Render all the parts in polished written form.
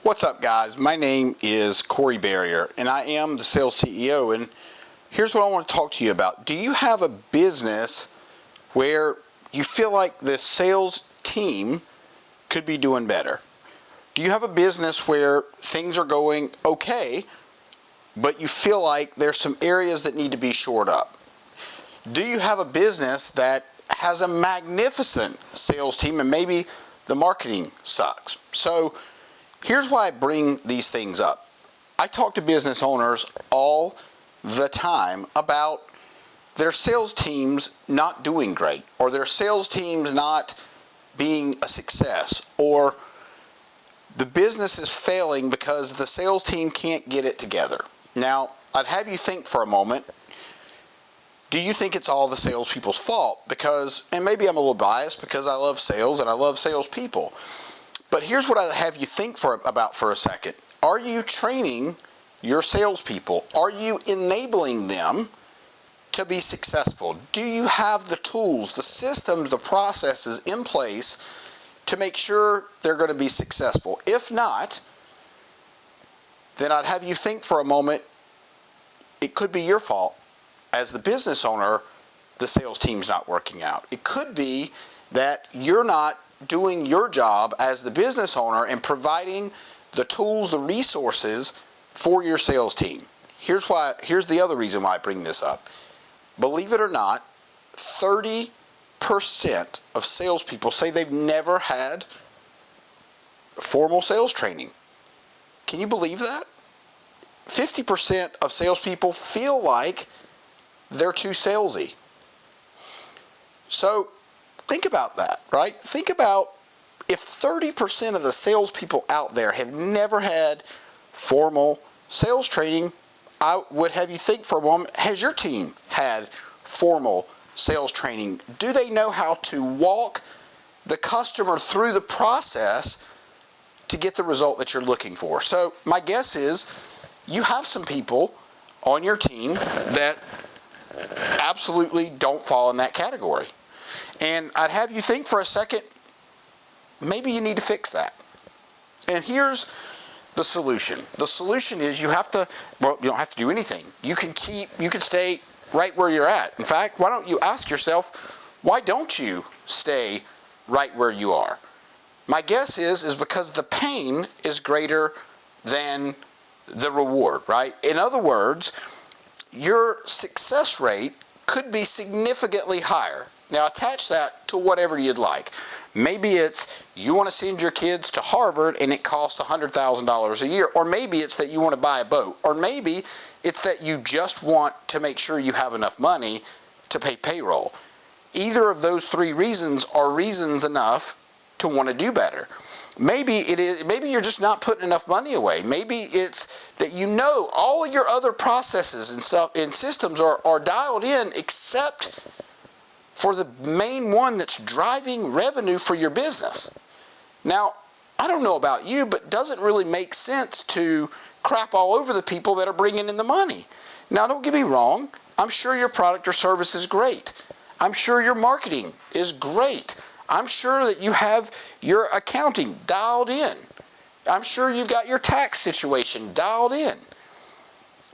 What's up, guys? My name is Corey Barrier, and I am the Sales CEO. And here's what I want to talk to you about. Do you have a business where you feel like the sales team could be doing better? Do you have a business where things are going okay, but you feel like there's some areas that need to be shored up? Do you have a business that has a magnificent sales team and maybe the marketing sucks? So here's why I bring these things up. I talk to business owners all the time about their sales teams not doing great, or their sales teams not being a success, or the business is failing because the sales team can't get it together. Now, I'd have you think for a moment, do you think it's all the salespeople's fault? Because, and maybe I'm a little biased because I love sales and I love salespeople, but here's what I have you think about for a second. Are you training your salespeople? Are you enabling them to be successful? Do you have the tools, the systems, the processes in place to make sure they're going to be successful? If not, then I'd have you think for a moment, it could be your fault. As the business owner, the sales team's not working out. It could be that you're not doing your job as the business owner and providing the tools, the resources for your sales team. Here's the other reason why I bring this up. Believe it or not, 30% of salespeople say they've never had formal sales training. Can you believe that? 50% of salespeople feel like they're too salesy. So think about that, right? Think about if 30% of the salespeople out there have never had formal sales training. I would have you think for a moment, has your team had formal sales training? Do they know how to walk the customer through the process to get the result that you're looking for? So my guess is you have some people on your team that absolutely don't fall in that category. And I'd have you think for a second, maybe you need to fix that. And here's the solution. The solution is you don't have to do anything. You can stay right where you're at. In fact, why don't you ask yourself, why don't you stay right where you are? My guess is because the pain is greater than the reward, right? In other words, your success rate could be significantly higher. Now attach that to whatever you'd like. Maybe it's you want to send your kids to Harvard and it costs $100,000 a year. Or maybe it's that you want to buy a boat. Or maybe it's that you just want to make sure you have enough money to pay payroll. Either of those three reasons are reasons enough to want to do better. Maybe you're just not putting enough money away. Maybe it's that you know all of your other processes and stuff and systems are dialed in except for the main one that's driving revenue for your business. Now, I don't know about you, but it doesn't really make sense to crap all over the people that are bringing in the money. Now, don't get me wrong. I'm sure your product or service is great. I'm sure your marketing is great. I'm sure that you have your accounting dialed in. I'm sure you've got your tax situation dialed in.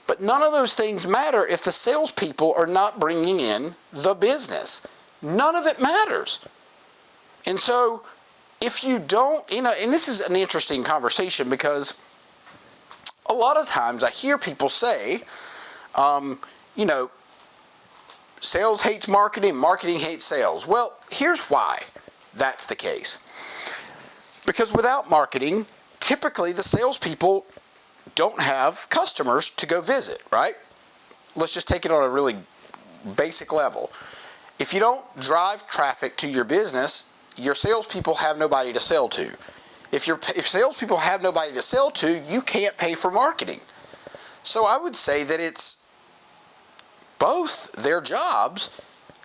But none of those things matter if the salespeople are not bringing in the business. None of it matters. And so if you don't, and this is an interesting conversation because a lot of times I hear people say, sales hates marketing, marketing hates sales. Well, here's why that's the case. Because without marketing, typically the salespeople don't have customers to go visit, right? Let's just take it on a really basic level. If you don't drive traffic to your business, your salespeople have nobody to sell to. If salespeople have nobody to sell to, you can't pay for marketing. So I would say that it's both their jobs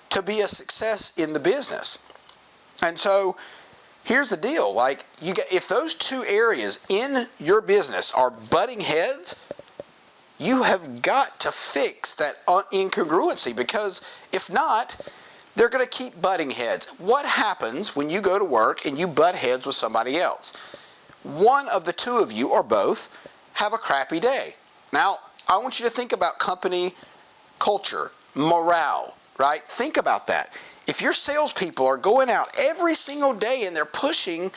to be a success in the business. And so here's the deal. If those two areas in your business are butting heads, you have got to fix that incongruency, because if not, they're going to keep butting heads. What happens when you go to work and you butt heads with somebody else? one of the two of you or both have a crappy day. Now, I want you to think about company culture, morale, right? Think about that. If your salespeople are going out every single day and they're pushing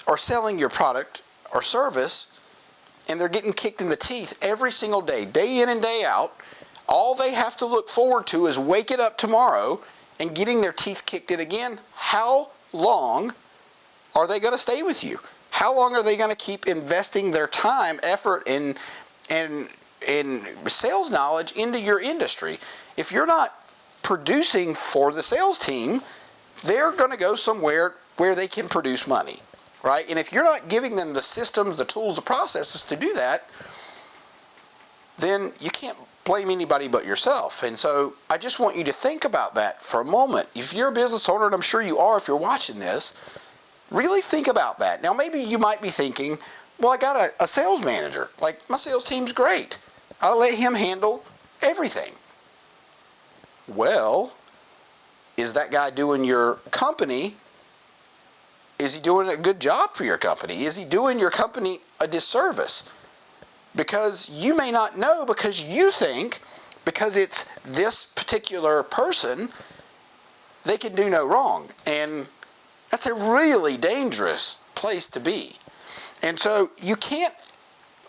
or selling your product or service, and they're getting kicked in the teeth every single day, day in and day out, all they have to look forward to is waking up tomorrow and getting their teeth kicked in again. How long are they going to stay with you? How long are they going to keep investing their time, effort, and sales knowledge into your industry? If you're not producing for the sales team, they're going to go somewhere where they can produce money, right? And if you're not giving them the systems, the tools, the processes to do that, then you can't blame anybody but yourself. And so I just want you to think about that for a moment. If you're a business owner, and I'm sure you are if you're watching this, really think about that. Now, maybe you might be thinking, well, I got a sales manager. Like, my sales team's great. I'll let him handle everything. Well, is that guy doing your company? Is he doing a good job for your company? Is he doing your company a disservice? Because you may not know, because you think, because it's this particular person, they can do no wrong. And that's a really dangerous place to be. And so you can't,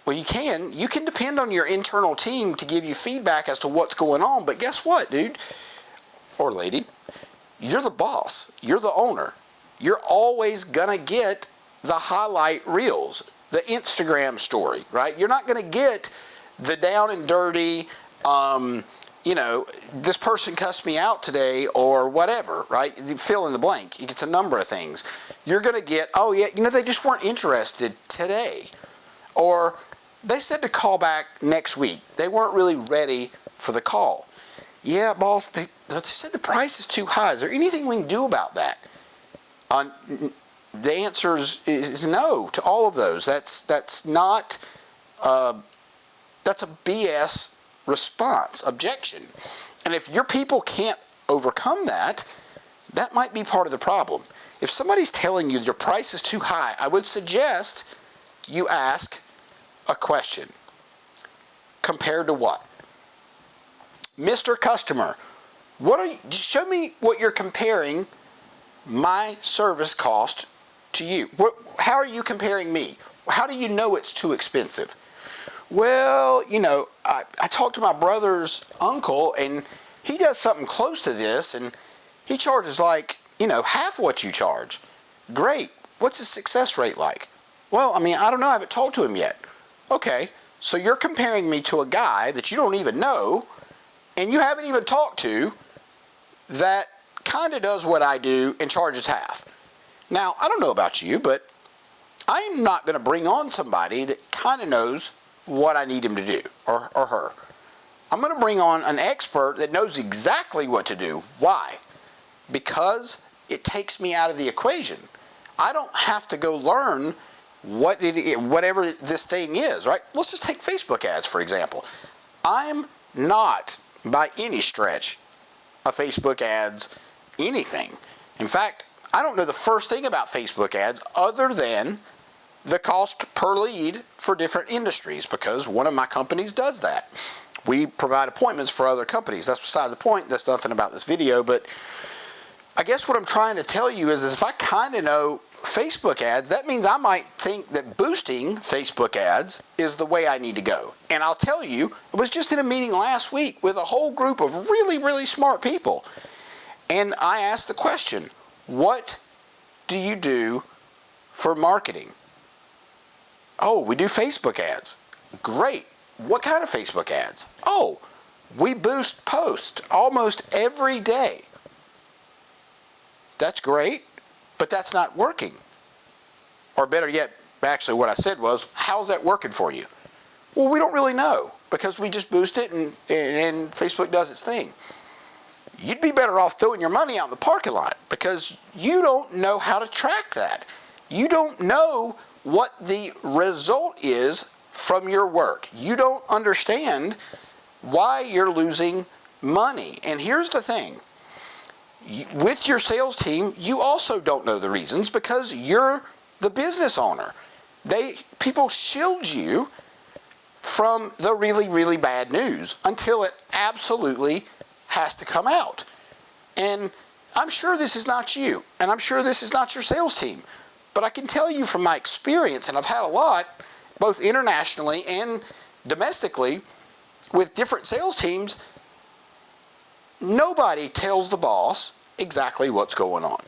well, you can depend on your internal team to give you feedback as to what's going on. But guess what, dude or lady? You're the boss. You're the owner. You're always going to get the highlight reels, the Instagram story, right? You're not going to get the down and dirty, this person cussed me out today or whatever, right? You fill in the blank. It's a number of things. You're going to get, oh yeah, they just weren't interested today. Or they said to call back next week. They weren't really ready for the call. Yeah, boss, they said the price is too high. Is there anything we can do about that? The answer is no to all of those. That's not, that's a BS response, objection. And if your people can't overcome that, that might be part of the problem. If somebody's telling you your price is too high, I would suggest you ask a question. Compared to what? Mr. Customer, show me what you're comparing my service cost to you. How are you comparing me? How do you know it's too expensive? Well, I talked to my brother's uncle, and he does something close to this, and he charges half what you charge. Great. What's his success rate like? Well, I don't know. I haven't talked to him yet. Okay. So you're comparing me to a guy that you don't even know, and you haven't even talked to, that kind of does what I do and charges half. Now, I don't know about you, but I'm not going to bring on somebody that kind of knows what I need him to do, or her. I'm going to bring on an expert that knows exactly what to do. Why? Because it takes me out of the equation. I don't have to go learn whatever this thing is, right? Let's just take Facebook ads, for example. I'm not, by any stretch, a Facebook ads anything. In fact, I don't know the first thing about Facebook ads other than the cost per lead for different industries, because one of my companies does that. We provide appointments for other companies. That's beside the point. That's nothing about this video. But I guess what I'm trying to tell you is if I kind of know Facebook ads, that means I might think that boosting Facebook ads is the way I need to go. And I'll tell you, I was just in a meeting last week with a whole group of really, really smart people. And I asked the question, what do you do for marketing? Oh, we do Facebook ads. Great. What kind of Facebook ads? Oh, we boost posts almost every day. That's great, but that's not working. Or better yet, actually what I said was, how's that working for you? Well, we don't really know, because we just boost it and Facebook does its thing. You'd be better off throwing your money out in the parking lot, because you don't know how to track that. You don't know what the result is from your work. You don't understand why you're losing money. And here's the thing. With your sales team, you also don't know the reasons, because you're the business owner. People shield you from the really, really bad news until it absolutely has to come out. And I'm sure this is not you, and I'm sure this is not your sales team, but I can tell you from my experience, and I've had a lot, both internationally and domestically, with different sales teams, nobody tells the boss exactly what's going on.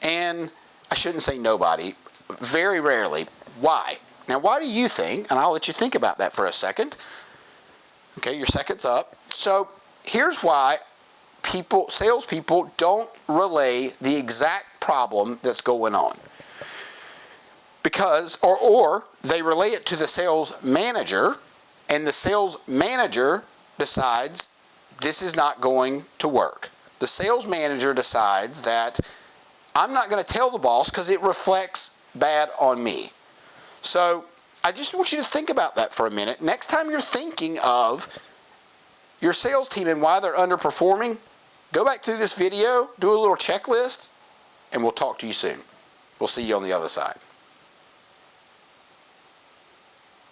And I shouldn't say nobody, very rarely. Why? Now, why do you think, and I'll let you think about that for a second. Okay, your second's up. So here's why salespeople don't relay the exact problem that's going on. Because, or they relay it to the sales manager, and the sales manager decides this is not going to work. The sales manager decides that I'm not going to tell the boss because it reflects bad on me. So I just want you to think about that for a minute. Next time you're thinking of your sales team and why they're underperforming, go back through this video, do a little checklist, and we'll talk to you soon. We'll see you on the other side.